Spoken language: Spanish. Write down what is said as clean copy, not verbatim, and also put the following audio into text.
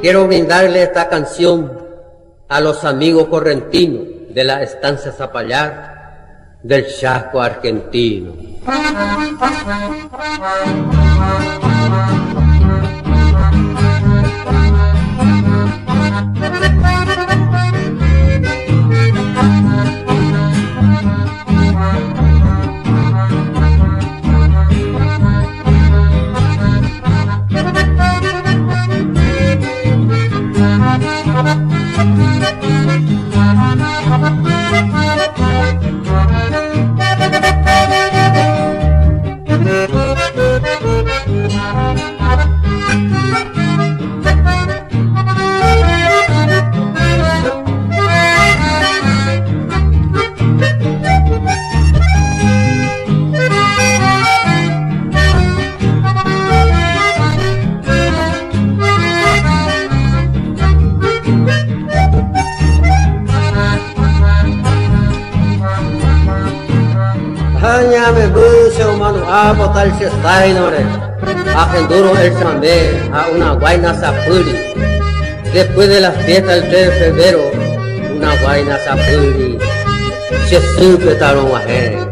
Quiero brindarle esta canción a los amigos correntinos de la estancia Zapallar del Chaco argentino. Hanya me buce humano a botar se sai nore. Agenduro el chambe a una guaina sapuri. Después de la fiesta del 3 de febrero, una guaina sapuri se sube talón a